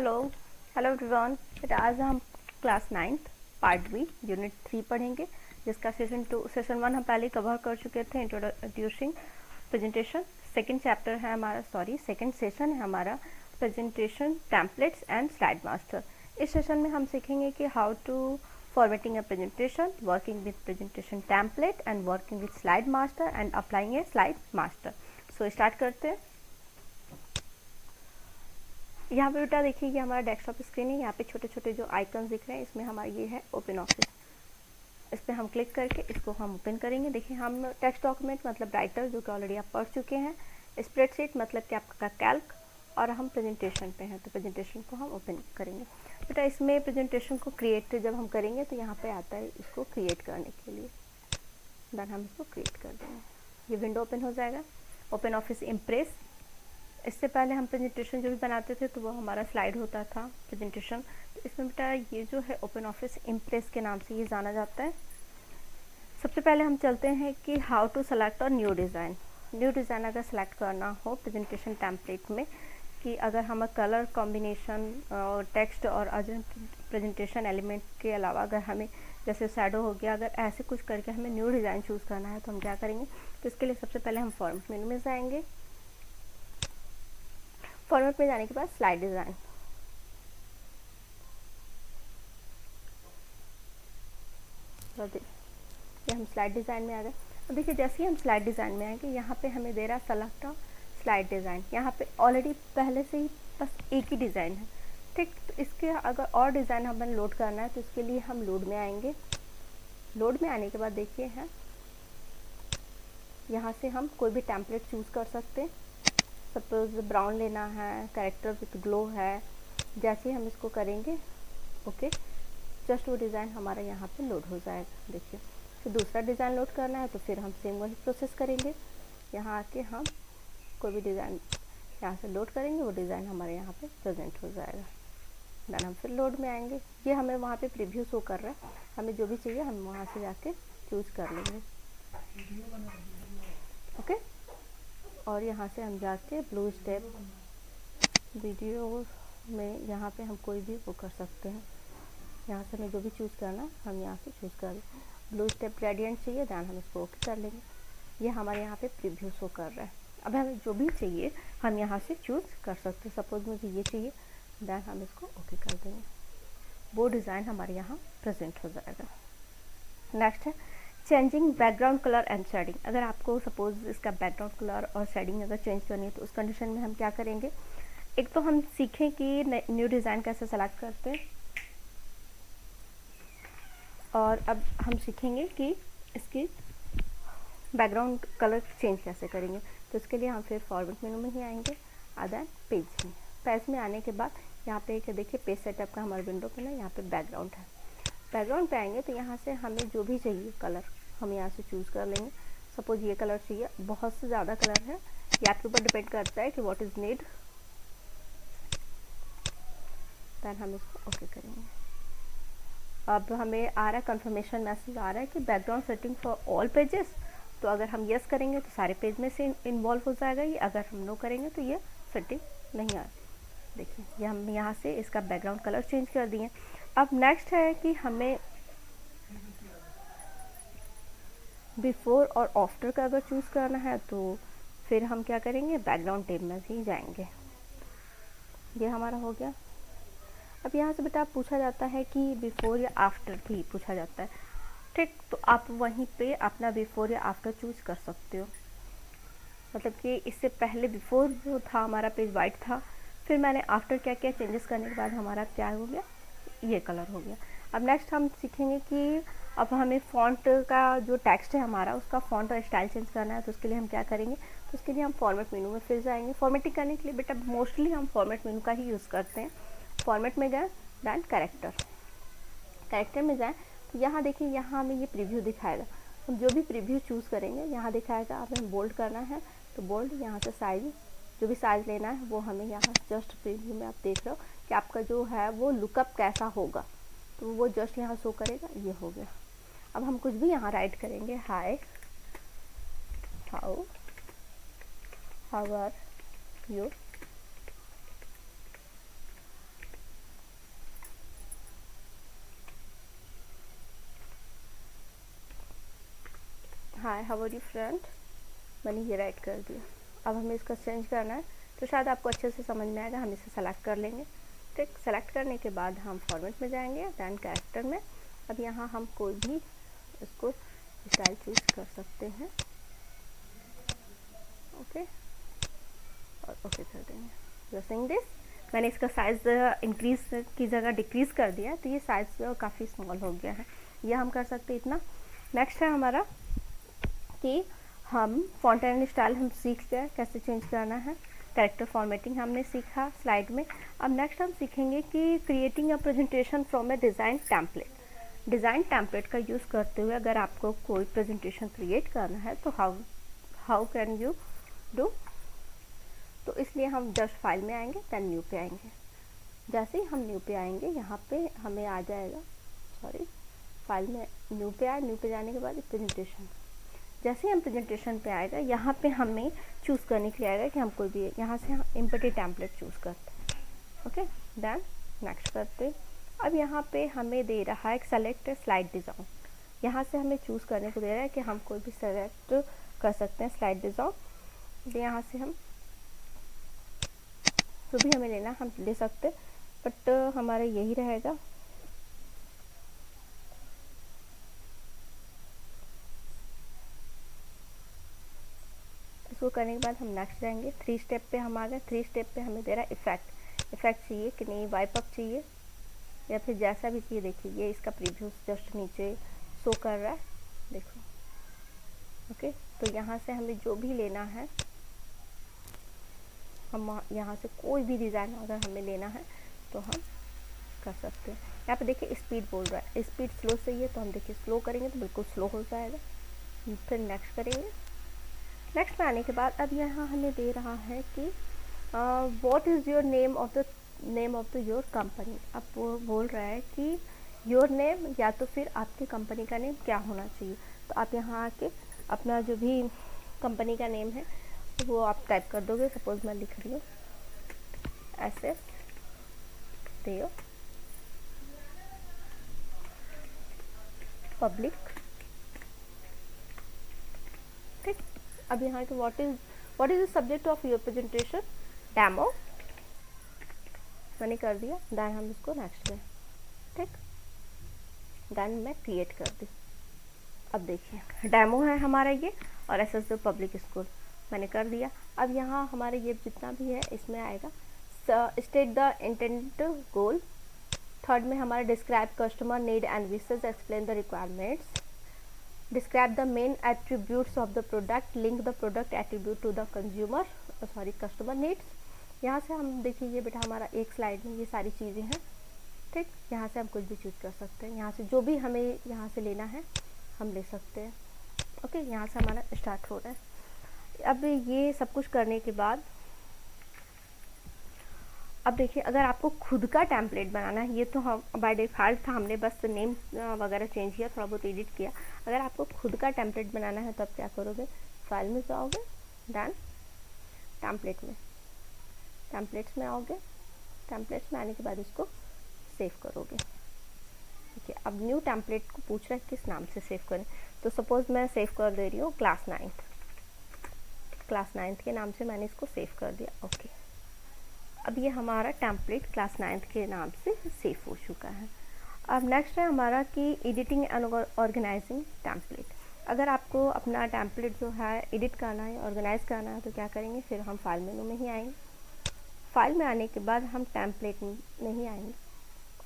Hello hello everyone. बेटा आज हम class 9th part B unit 3 पढ़ेंगे, जिसका सेशन 1 हम पहले कवर कर चुके थे, इंट्रोड्यूसिंग प्रेजेंटेशन। सेकंड सेशन है हमारा presentation templates and slide master. इस सेशन में हम सीखेंगे कि how to formatting a presentation, working with presentation template and working with slide master and applying a slide master. So start करते हैं। यहाँ पे बेटा देखिए, ये हमारा डेस्कटॉप स्क्रीन है। यहाँ पे छोटे छोटे जो आइकन्स दिख रहे हैं, इसमें हमारा ये है ओपन ऑफिस। इस पर हम क्लिक करके इसको हम ओपन करेंगे। देखिए, हम टेक्स्ट डॉक्यूमेंट मतलब राइटर, जो कि ऑलरेडी आप पढ़ चुके हैं, स्प्रेडशीट मतलब कि आपका कैल्क, और हम प्रेजेंटेशन पे हैं तो प्रेजेंटेशन को हम ओपन करेंगे। बेटा इसमें प्रेजेंटेशन को क्रिएट जब हम करेंगे तो यहाँ पे आता है इसको क्रिएट करने के लिए, देन हम इसको क्रिएट कर देंगे। ये विंडो ओपन हो जाएगा, ओपन ऑफिस इम्प्रेस। इससे पहले हम प्रेजेंटेशन जो भी बनाते थे तो वो हमारा स्लाइड होता था प्रेजेंटेशन। तो इसमें बेटा ये जो है ओपन ऑफिस इम्प्रेस के नाम से ये जाना जाता है। सबसे पहले हम चलते हैं कि हाउ टू सेलेक्ट और न्यू डिज़ाइन। न्यू डिज़ाइन अगर सेलेक्ट करना हो प्रेजेंटेशन टेम्पलेट में, कि अगर हम कलर कॉम्बिनेशन और टेक्स्ट और अदर प्रेजेंटेशन एलिमेंट के अलावा अगर हमें जैसे शैडो हो गया, अगर ऐसे कुछ करके हमें न्यू डिज़ाइन चूज़ करना है तो हम क्या करेंगे। तो इसके लिए सबसे पहले हम फॉर्मेट मेनू में जाएंगे। फॉर्मेट में जाने के बाद स्लाइड डिज़ाइन, ये हम स्लाइड डिज़ाइन में आ गए। अब देखिए, जैसे ही हम स्लाइड डिज़ाइन में आएंगे, यहाँ पे हमें दे रहा है सेलेक्ट स्लाइड डिज़ाइन। यहाँ पे ऑलरेडी पहले से ही बस एक ही डिज़ाइन है, ठीक। तो इसके अगर और डिज़ाइन हमें लोड करना है तो इसके लिए हम लोड में आएंगे। लोड में आने के बाद देखिए है, यहाँ से हम कोई भी टेम्पलेट चूज़ कर सकते हैं। सपोज ब्राउन लेना है, कैरेक्टर विथ ग्लो है। जैसे ही हम इसको करेंगे ओके, जस्ट वो डिज़ाइन हमारा यहाँ पे लोड हो जाएगा। देखिए, फिर दूसरा डिज़ाइन लोड करना है तो फिर हम सेम वही प्रोसेस करेंगे। यहाँ आके हम कोई भी डिज़ाइन यहाँ से लोड करेंगे, वो डिज़ाइन हमारे यहाँ पे प्रेजेंट हो जाएगा। देन हम फिर लोड में आएंगे। ये हमें वहाँ पे प्रीव्यू शो कर रहा है, हमें जो भी चाहिए हम वहाँ से जाके चूज़ कर लेंगे, ओके। और यहाँ से हम जाके ब्लू स्टेप वीडियो में यहाँ पे हम कोई भी वो कर सकते हैं। यहाँ से हमें जो भी चूज़ करना हम यहाँ से चूज़ कर लें। ब्लू स्टेप ग्रेडियंट चाहिए, दैन हम इसको ओके कर लेंगे। ये हमारे यहाँ पे प्रीव्यू शो कर रहा है। अब हमें जो भी चाहिए हम यहाँ से चूज़ कर सकते हैं। सपोज मुझे ये चाहिए, दैन हम इसको ओके कर देंगे। वो डिज़ाइन हमारे यहाँ प्रेजेंट हो जाएगा। नेक्स्ट है changing background colour and shading. अगर आपको सपोज इसका बैकग्राउंड कलर और शेडिंग अगर चेंज करनी है तो उस कंडीशन में हम क्या करेंगे। एक तो हम सीखें कि न्यू डिज़ाइन कैसे सेलेक्ट करते हैं, और अब हम सीखेंगे कि इसकी बैकग्राउंड कलर चेंज कैसे करेंगे। तो इसके लिए हम फिर फॉर्मेट मेनू में ही आएंगे, आधा पेज में। पेज में आने के बाद यहाँ पे एक देखिए पेज सेटअप का हमारे विंडो पे ना, यहाँ पे बैकग्राउंड है। बैकग्राउंड पे आएंगे तो यहाँ से हमें जो भी चाहिए कलर हम यहाँ से चूज़ कर लेंगे। सपोज ये कलर चाहिए, बहुत से ज़्यादा कलर है, ये आपके ऊपर डिपेंड करता है कि व्हाट इज़ नीड। देन हम इसको ओके करेंगे। अब हमें आ रहा है कंफर्मेशन मैसेज आ रहा है कि background setting for all pages. तो अगर हम यस करेंगे तो सारे पेज में से इन्वॉल्व हो जाएगा ये, अगर हम नो करेंगे तो ये सेटिंग नहीं आ रही। देखिए, ये हम यहाँ से इसका बैकग्राउंड कलर चेंज कर दिए। अब नेक्स्ट है कि हमें बिफोर और आफ्टर का अगर चूज़ करना है तो फिर हम क्या करेंगे, बैकग्राउंड टैब में ही जाएंगे। ये हमारा हो गया। अब यहाँ से बेटा पूछा जाता है कि बिफोर या आफ्टर भी पूछा जाता है, ठीक। तो आप वहीं पे अपना बिफोर या आफ्टर चूज़ कर सकते हो। मतलब कि इससे पहले बिफोर जो था हमारा पेज वाइट था, फिर मैंने आफ्टर क्या क्या चेंजेस करने के बाद हमारा क्या हो गया, ये कलर हो गया। अब नेक्स्ट हम सीखेंगे कि अब हमें फ़ॉन्ट का जो टेक्स्ट है हमारा, उसका फ़ॉन्ट और स्टाइल चेंज करना है। तो उसके लिए हम क्या करेंगे, तो उसके लिए हम फॉर्मेट मेनू में फिर जाएंगे। फॉर्मेटिंग करने के लिए बेटा मोस्टली हम फॉर्मेट मेनू का ही यूज़ करते हैं। फॉर्मेट में गए, दैन कैरेक्टर में जाएँ तो यहाँ देखिए, यहाँ हमें ये प्रीव्यू दिखाएगा। हम जो भी प्रीव्यू चूज़ करेंगे यहाँ दिखाएगा। अब हमें बोल्ड करना है तो बोल्ड, यहाँ से साइज जो भी साइज़ लेना है वो हमें यहाँ जस्ट प्रीव्यू में आप देख रहे हो कि आपका जो है वो लुकअप कैसा होगा, तो वो जस्ट यहाँ शो करेगा। ये हो गया। अब हम कुछ भी यहाँ राइट करेंगे, hi, how are you, hi how are you friend, मैंने ये राइट कर दिया। अब हमें इसका चेंज करना है तो शायद आपको अच्छे से समझ में आएगा। हम इसे सेलेक्ट कर लेंगे। ठीक, सेलेक्ट करने के बाद हम फॉर्मेट में जाएंगे, दैन कैरेक्टर में। अब यहाँ हम कोई भी इसको स्टाइल चूज कर सकते हैं। ओके, और ओके कर देंगे। यूजिंग दिस मैंने इसका साइज़ इंक्रीज की जगह डिक्रीज़ कर दिया, तो ये साइज़ काफ़ी स्मॉल हो गया है। यह हम कर सकते इतना। नेक्स्ट है हमारा कि हम फॉन्ट एंड स्टाइल हम सीख गए कैसे चेंज करना है। कैरेक्टर फॉर्मेटिंग हमने सीखा स्लाइड में। अब नेक्स्ट हम सीखेंगे कि creating a presentation from A design template. Design template का यूज़ करते हुए अगर आपको कोई प्रेजेंटेशन क्रिएट करना है तो हाउ कैन यू डू। तो इसलिए हम जस्ट फाइल में आएंगे, दैन न्यू पे आएंगे। जैसे ही हम न्यू पे आएंगे यहाँ पे हमें आ जाएगा, सॉरी फाइल में न्यू पे आए, न्यू पे जाने के बाद प्रेजेंटेशन। जैसे ही हम प्रेजेंटेशन पे आएगा यहाँ पे हमें चूज़ करने के लिए आएगा कि हम कोई भी यहाँ से हम इम्पोर्टेड टेम्पलेट चूज़ करते हैं। ओके, दैन नेक्स्ट करते हैं। अब यहाँ पे हमें दे रहा है सेलेक्ट स्लाइड डिज़ाइन। यहाँ से हमें चूज़ करने को दे रहा है कि हम कोई भी सेलेक्ट कर सकते हैं स्लाइड डिज़ाइन। तो यहाँ से हम जो भी हमें लेना हम ले सकते, बट हमारा यही रहेगा। इसको करने के बाद हम नेक्स्ट जाएंगे। 3 स्टेप पे हम आ गए। 3 स्टेप पे हमें दे रहा है इफेक्ट चाहिए कि नहीं, वाइप अप चाहिए या फिर जैसा भी चाहिए। देखिए ये इसका प्रीव्यू जस्ट नीचे शो कर रहा है, देखो। ओके, तो यहाँ से हमें जो भी लेना है, हम यहाँ से कोई भी डिज़ाइन अगर हमें लेना है तो हम कर सकते हैं। यहाँ पे देखिए स्पीड बोल रहा है, स्पीड स्लो चाहिए तो हम देखिए स्लो करेंगे तो बिल्कुल स्लो हो जाएगा। फिर नेक्स्ट करेंगे। नेक्स्ट में आने के बाद अब यहाँ हमें दे रहा है कि what is your name of the your company. अब वो बोल रहा है कि योर नेम या तो फिर आपकी कंपनी का नेम क्या होना चाहिए। तो आप यहाँ आके अपना जो भी कंपनी का नेम है वो आप टाइप कर दोगे। सपोज मैं लिख रही हूँ SS देओ पब्लिक। ठीक, अब यहाँ के what is the subject of your presentation, demo. मैंने कर दिया, देन हम इसको नेक्स्ट में। ठीक, देन मैं क्रिएट कर दी। अब देखिए डेमो है हमारा ये, और SS पब्लिक स्कूल मैंने कर दिया। अब यहाँ हमारे ये जितना भी है इसमें आएगा state the intent goal. Third में हमारा describe customer need and wishes, explain the requirements, describe the main attributes of the product, link the product attribute to the customer needs. यहाँ से हम देखिए ये बेटा हमारा एक स्लाइड में ये सारी चीज़ें हैं। ठीक, यहाँ से हम कुछ भी चूज़ कर सकते हैं। यहाँ से जो भी हमें यहाँ से लेना है हम ले सकते हैं। ओके, यहाँ से हमारा स्टार्ट हो रहा है। अब ये सब कुछ करने के बाद अब देखिए अगर आपको खुद का टेम्पलेट बनाना है, ये तो हम बाय डिफ़ॉल्ट था, हमने बस नेम वगैरह चेंज किया, थोड़ा बहुत एडिट किया। अगर आपको खुद का टेम्पलेट बनाना है तो आप क्या करोगे, फाइल में जाओगे, डन, टेम्पलेट में, टेम्पलेट्स में आओगे। टेम्पलेट्स में आने के बाद इसको सेव करोगे। ठीक है, अब न्यू टेम्पलेट को पूछ रहा है किस नाम से सेव करें। तो सपोज़ मैं सेव कर दे रही हूँ क्लास 9th के नाम से मैंने इसको सेव कर दिया। ओके, अब ये हमारा टेम्पलेट क्लास 9th के नाम से सेव हो चुका है। अब नेक्स्ट है हमारा कि एडिटिंग एंड ऑर्गेनाइजिंग टेम्पलेट। अगर आपको अपना टेम्पलेट जो है एडिट करना है, ऑर्गेनाइज करना है, तो क्या करेंगे, फिर हम फाइल मेनू में ही आएंगे। फाइल में आने के बाद हम टेम्पलेट में ही आएंगे,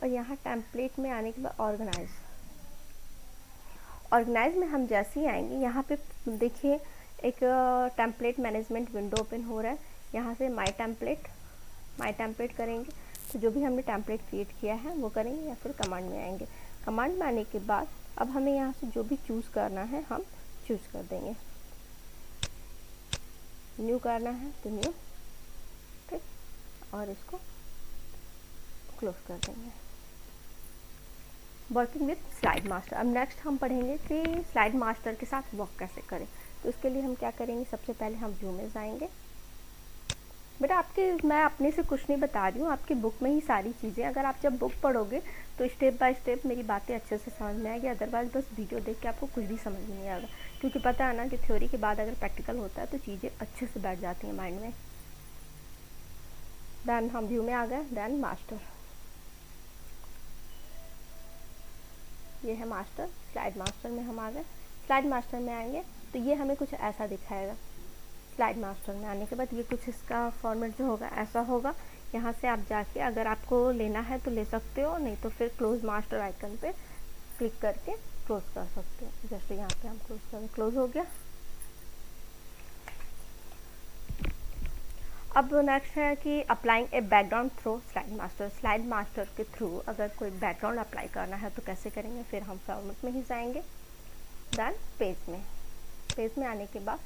और यहाँ टेम्पलेट में आने के बाद ऑर्गेनाइज में हम जैसे ही आएंगे, यहाँ पे देखिए एक टेम्पलेट मैनेजमेंट विंडो ओपन हो रहा है। यहाँ से माई टेम्पलेट करेंगे तो जो भी हमने टेम्पलेट क्रिएट किया है वो करेंगे, या फिर कमांड में आएंगे। कमांड में आने के बाद अब हमें यहाँ से जो भी चूज़ करना है हम चूज़ कर देंगे। न्यू करना है तो न्यू, ठीक, और इसको क्लोज कर देंगे। Working with slide master. अब नेक्स्ट हम पढ़ेंगे कि स्लाइड मास्टर के साथ वर्क कैसे करें। तो इसके लिए हम क्या करेंगे, सबसे पहले हम व्यू में जाएंगे, बेटा मैं अपने से कुछ नहीं बता रही हूँ, आपकी बुक में ही सारी चीज़ें, अगर आप जब बुक पढ़ोगे तो स्टेप बाय स्टेप मेरी बातें अच्छे से समझ में आएगी, अदरवाइज बस वीडियो देख के आपको कुछ भी समझ में नहीं आएगा, क्योंकि पता है ना कि थ्योरी के बाद अगर प्रैक्टिकल होता है तो चीज़ें अच्छे से बैठ जाती हैं माइंड में। देन हम व्यू में आ गए, देन मास्टर, ये है मास्टर, स्लाइड मास्टर में हम आ गए। स्लाइड मास्टर में आएंगे तो ये हमें कुछ ऐसा दिखाएगा। स्लाइड मास्टर में आने के बाद ये कुछ इसका फॉर्मेट जो होगा ऐसा होगा। यहाँ से आप जाके अगर आपको लेना है तो ले सकते हो, नहीं तो फिर क्लोज मास्टर आइकन पे क्लिक करके क्लोज कर सकते हो। जैसे यहाँ पे हम क्लोज करें, क्लोज हो गया। अब नेक्स्ट है कि applying a background through slide master. Slide master के थ्रू अगर कोई बैकग्राउंड अप्लाई करना है तो कैसे करेंगे, फिर हम फॉर्मेट में ही जाएंगे। देन पेज में आने के बाद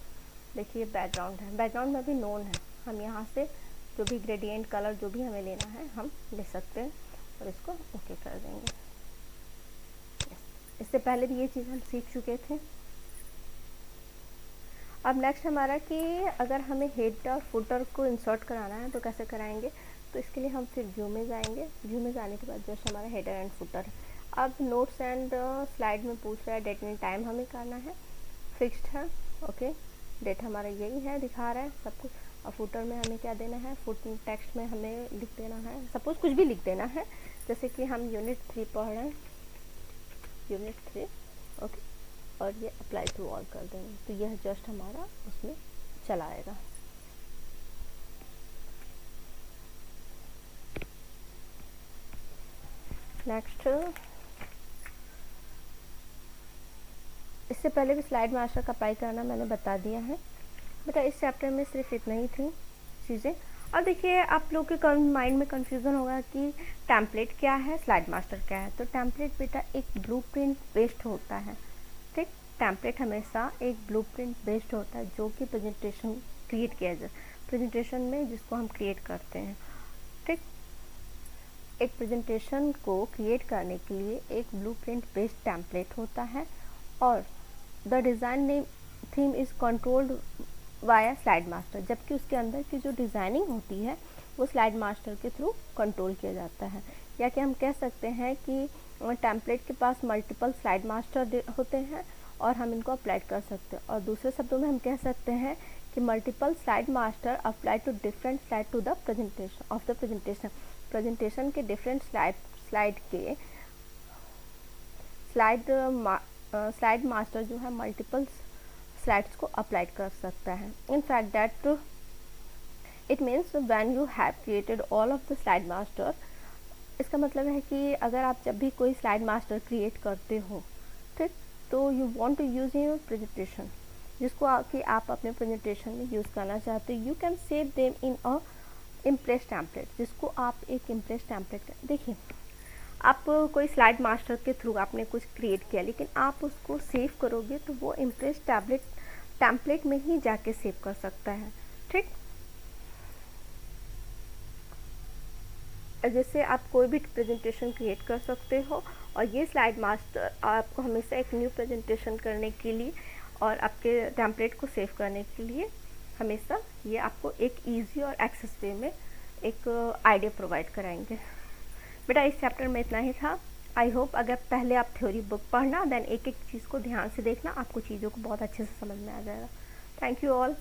देखिए बैकग्राउंड है, बैकग्राउंड में भी नोन है, हम यहाँ से जो भी ग्रेडियंट कलर जो भी हमें लेना है हम ले सकते हैं और इसको ओके कर देंगे। इससे पहले भी ये चीज़ हम सीख चुके थे। अब नेक्स्ट हमारा कि अगर हमें हेड और फुटर को इंसर्ट कराना है तो कैसे कराएंगे, तो इसके लिए हम फिर व्यू में जाएंगे। व्यू में जाने के बाद जैसे हमारा हेडर एंड फुटर है। अब नोट्स एंड स्लाइड में पूछ रहा है डेट एंड टाइम हमें करना है, फिक्स्ड है, ओके। डेट हमारा यही है, दिखा रहा है सब कुछ। और फुटर में हमें क्या देना है, फुट टेक्स्ट में हमें लिख देना है, सपोज कुछ भी लिख देना है, जैसे कि हम यूनिट 3 पढ़ रहे हैं, यूनिट 3, ओके। और ये अप्लाई टू ऑल कर देंगे तो यह जस्ट हमारा उसमें चला आएगा। नेक्स्ट, इससे पहले भी स्लाइड मास्टर का अप्लाई करना मैंने बता दिया है बेटा। इस चैप्टर में सिर्फ इतना ही थी चीज़ें। अब देखिए आप लोग के माइंड में कंफ्यूजन होगा कि टेम्पलेट क्या है, स्लाइड मास्टर क्या है। तो टेम्पलेट बेटा एक ब्लूप्रिंट बेस्ड होता है, ठीक। टेम्पलेट हमेशा एक ब्लूप्रिंट बेस्ड होता है जो कि प्रेजेंटेशन क्रिएट किया जाए, प्रेजेंटेशन में जिसको हम क्रिएट करते हैं, ठीक। एक प्रेजेंटेशन को क्रिएट करने के लिए एक ब्लूप्रिंट बेस्ड टेम्पलेट होता है और the design name theme is controlled via slide master, जबकि उसके अंदर की जो डिज़ाइनिंग होती है वो स्लाइड मास्टर के थ्रू कंट्रोल किया जाता है। या कि हम कह सकते हैं कि टेम्पलेट के पास मल्टीपल स्लाइड मास्टर होते हैं और हम इनको अप्लाई कर सकते हैं। और दूसरे शब्दों में हम कह सकते हैं कि multiple slide master apply to different slide to the presentation of the presentation के डिफरेंट स्लाइड के स्लाइड मास्टर जो है मल्टीपल स्लाइड्स को अप्लाई कर सकता है। In fact that it means when you have created all of the slide master, इसका मतलब है कि अगर आप जब भी कोई स्लाइड मास्टर क्रिएट करते हो, ठीक, तो you want to use in your presentation, जिसको कि आप अपने प्रेजेंटेशन में यूज़ करना चाहते हो, you can save them in a impress template, जिसको आप एक इम्प्रेस टेम्पलेट, देखिए आप कोई स्लाइड मास्टर के थ्रू आपने कुछ क्रिएट किया लेकिन आप उसको सेव करोगे तो वो इम्प्रेस टेम्पलेट में ही जाके सेव कर सकता है, ठीक। जैसे आप कोई भी प्रेजेंटेशन क्रिएट कर सकते हो और ये स्लाइड मास्टर आपको हमेशा एक न्यू प्रेजेंटेशन करने के लिए और आपके टेम्पलेट को सेव करने के लिए हमेशा ये आपको एक ईजी और एक्सेस वे में एक आइडिया प्रोवाइड कराएंगे। बेटा इस चैप्टर में इतना ही था। आई होप अगर पहले आप थ्योरी बुक पढ़ना, देन एक एक चीज़ को ध्यान से देखना, आपको चीज़ों को बहुत अच्छे से समझ में आ जाएगा। Thank you all.